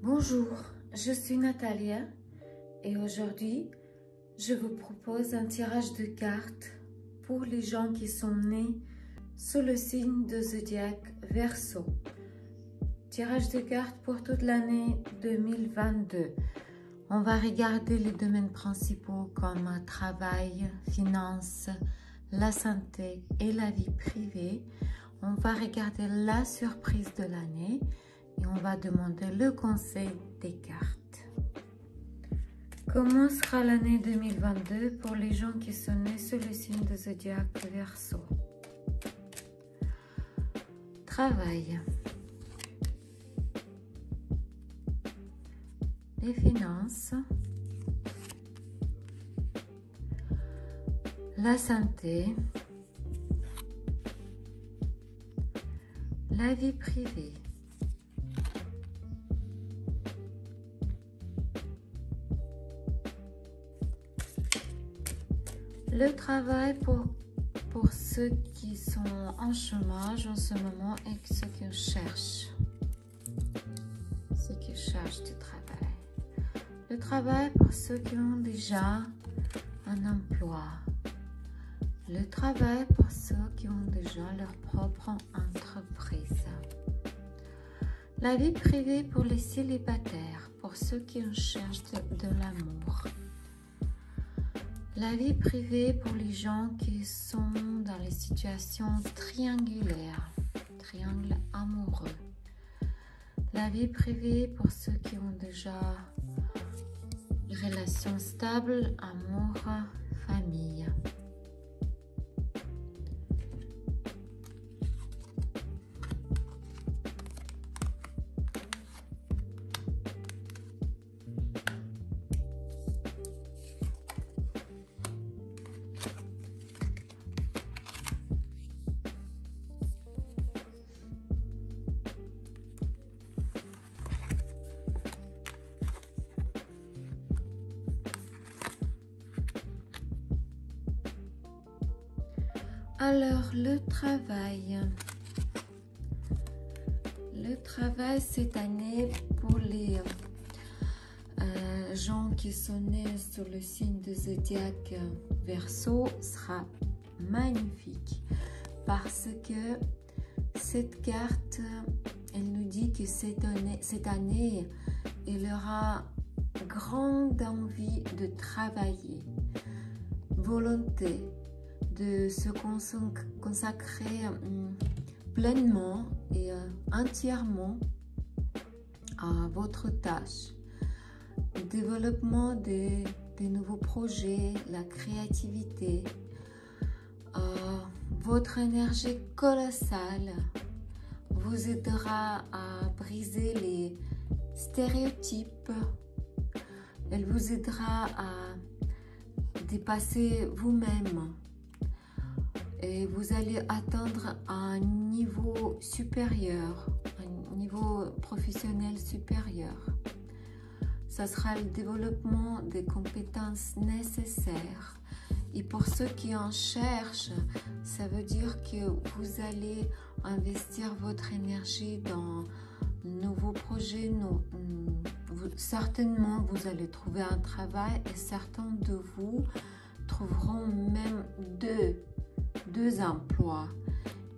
Bonjour, je suis Natalia et aujourd'hui je vous propose un tirage de cartes pour les gens qui sont nés sous le signe de zodiaque Verseau. Tirage de cartes pour toute l'année 2022. On va regarder les domaines principaux comme travail, finances, la santé et la vie privée. On va regarder la surprise de l'année et on va demander le conseil des cartes. Comment sera l'année 2022 pour les gens qui sont nés sous le signe de zodiaque Verseau? Travail. Les finances. La santé. La vie privée. Le travail pour ceux qui sont en chômage en ce moment et ceux qui cherchent. Ceux qui cherchent du travail. Le travail pour ceux qui ont déjà un emploi. Le travail pour ceux qui ont déjà leur propre entreprise. La vie privée pour les célibataires, pour ceux qui cherchent de l'amour. La vie privée pour les gens qui sont dans les situations triangulaires, triangle amoureux. La vie privée pour ceux qui ont déjà une relation stable, amour, famille. Alors, le travail. Le travail cette année pour les gens qui sont nés sur le signe de zodiaque Verseau sera magnifique parce que cette carte, elle nous dit que cette année, il aura grande envie de travailler, volonté de se consacrer pleinement et entièrement à votre tâche. Le développement des nouveaux projets, la créativité, votre énergie colossale vous aidera à briser les stéréotypes. Elle vous aidera à dépasser vous-même. Et vous allez atteindre un niveau supérieur, un niveau professionnel supérieur. Ça sera le développement des compétences nécessaires. Et pour ceux qui en cherchent, ça veut dire que vous allez investir votre énergie dans de nouveaux projets. Certainement, vous allez trouver un travail et certains de vous trouveront même deux emplois.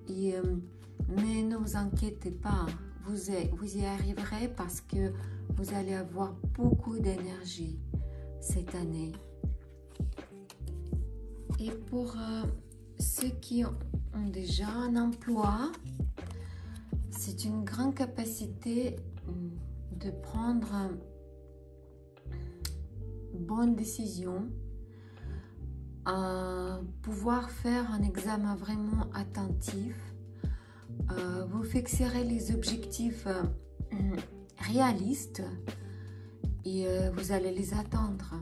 Mais ne vous inquiétez pas, vous y arriverez parce que vous allez avoir beaucoup d'énergie cette année. Et pour ceux qui ont déjà un emploi, c'est une grande capacité de prendre une bonne décision, pouvoir faire un examen vraiment attentif. Vous fixerez les objectifs réalistes et vous allez les atteindre.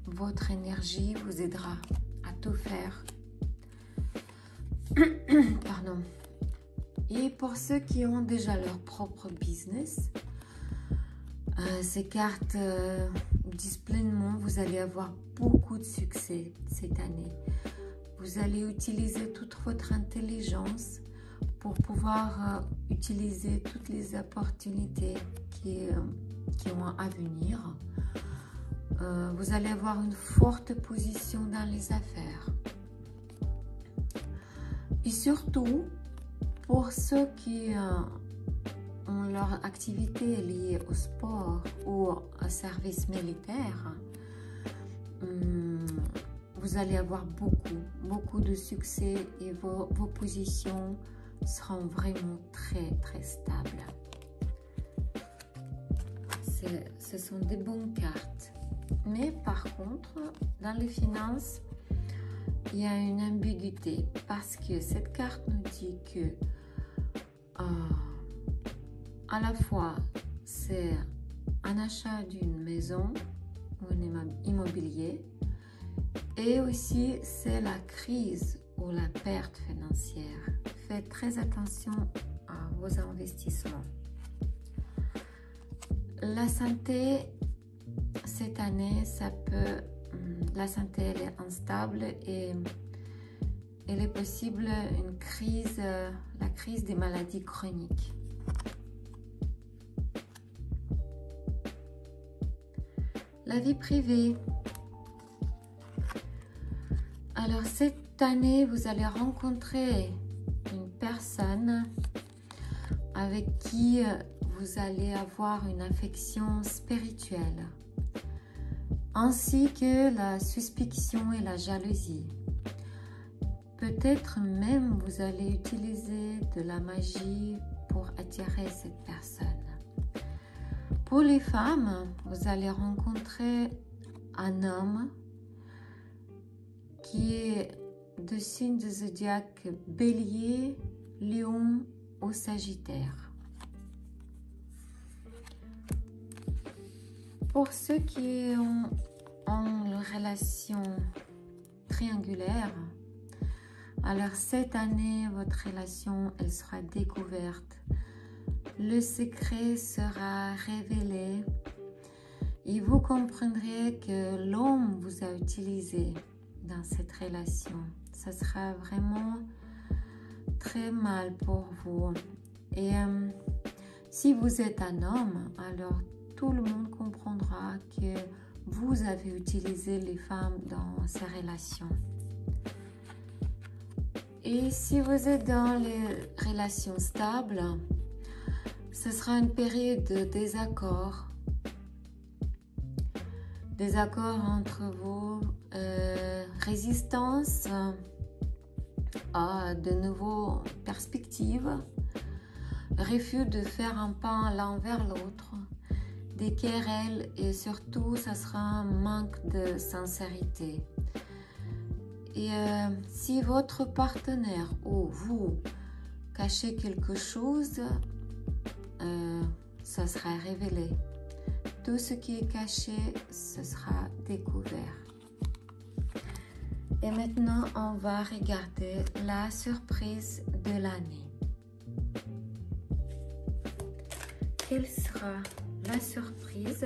Votre énergie vous aidera à tout faire. Pardon. Et pour ceux qui ont déjà leur propre business, ces cartes disent pleinement, vous allez avoir beaucoup de succès cette année. Vous allez utiliser toute votre intelligence pour pouvoir utiliser toutes les opportunités qui positions à venir. Vous allez avoir une forte position dans les affaires. Et surtout, pour ceux qui ont leur activité liée au sport ou au service militaire, vous allez avoir beaucoup de succès et vos positions seront vraiment très stables. Ce sont des bonnes cartes. Mais par contre, dans les finances, il y a une ambiguïté parce que cette carte nous dit que à la fois c'est un achat d'une maison ou un immobilier et aussi c'est la crise ou la perte financière. Faites très attention à vos investissements. La santé, cette année, la santé elle est instable et il est possible une crise, la crise des maladies chroniques. La vie privée. Alors cette année, vous allez rencontrer une personne avec qui vous allez avoir une affection spirituelle, ainsi que la suspicion et la jalousie. Peut-être même vous allez utiliser de la magie pour attirer cette personne. Pour les femmes, vous allez rencontrer un homme qui est de signe de zodiaque Bélier, Lion ou Sagittaire. Pour ceux qui ont une relation triangulaire, alors cette année, votre relation, elle sera découverte. Le secret sera révélé et vous comprendrez que l'homme vous a utilisé dans cette relation. Ça sera vraiment très mal pour vous. Et si vous êtes un homme, alors tout le monde comprendra que vous avez utilisé les femmes dans ces relations. Et si vous êtes dans les relations stables, ce sera une période de désaccord. Désaccord entre vous, résistance à de nouvelles perspectives, refus de faire un pas l'un vers l'autre, des querelles et surtout, ça sera un manque de sincérité. Et si votre partenaire ou vous cachez quelque chose, ça sera révélé. Tout ce qui est caché, ce sera découvert. Et maintenant, on va regarder la surprise de l'année. Quelle sera la surprise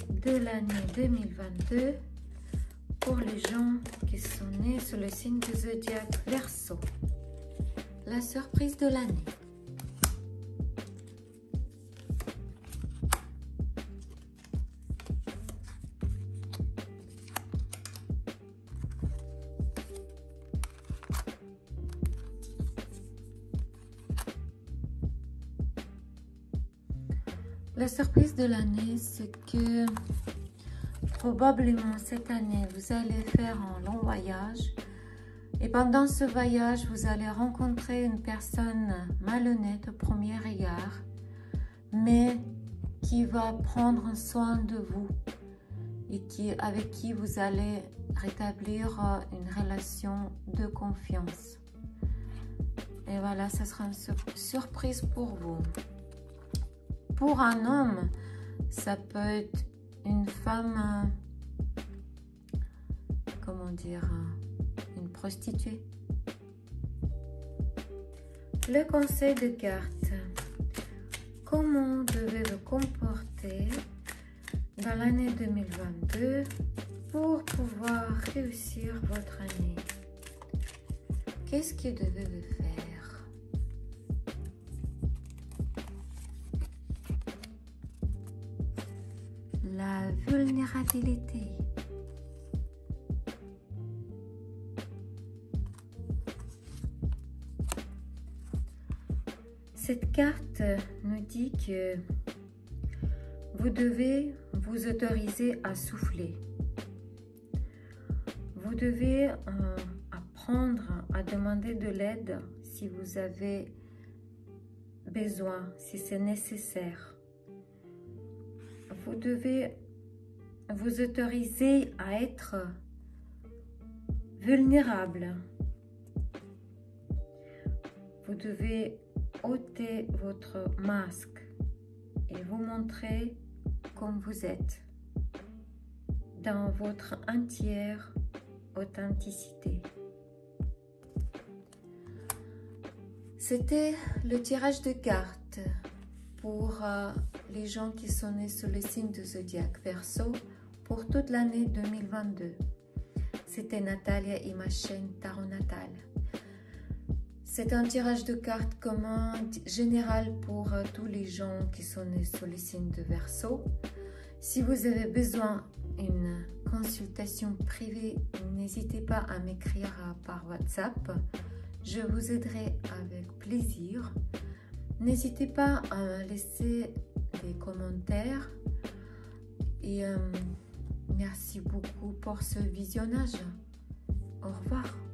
de l'année 2022 pour les gens qui sont nés sous le signe du zodiaque Verseau? La surprise de l'année. La surprise de l'année, c'est que probablement cette année, vous allez faire un long voyage. Et pendant ce voyage, vous allez rencontrer une personne malhonnête au premier regard, mais qui va prendre soin de vous et avec qui vous allez rétablir une relation de confiance. Et voilà, ce sera une surprise pour vous. Pour un homme, ça peut être une femme, comment dire, une prostituée. Le conseil de cartes. Comment devez-vous comporter dans l'année 2022 pour pouvoir réussir votre année? Qu'est-ce que devez-vous faire? la vulnérabilité. Cette carte nous dit que vous devez vous autoriser à souffler. Vous devez apprendre à demander de l'aide si vous avez besoin, si c'est nécessaire. Vous devez vous autoriser à être vulnérable. Vous devez ôter votre masque et vous montrer comme vous êtes, dans votre entière authenticité. C'était le tirage de cartes pour les gens qui sont nés sous le signe de Zodiaque Verseau pour toute l'année 2022. C'était Natalia et ma chaîne Tarot Natal. C'est un tirage de cartes commun général pour tous les gens qui sont nés sous le signe de Verseau. Si vous avez besoin d'une consultation privée, n'hésitez pas à m'écrire par WhatsApp. Je vous aiderai avec plaisir. N'hésitez pas à laisser des commentaires. Et merci beaucoup pour ce visionnage. Au revoir.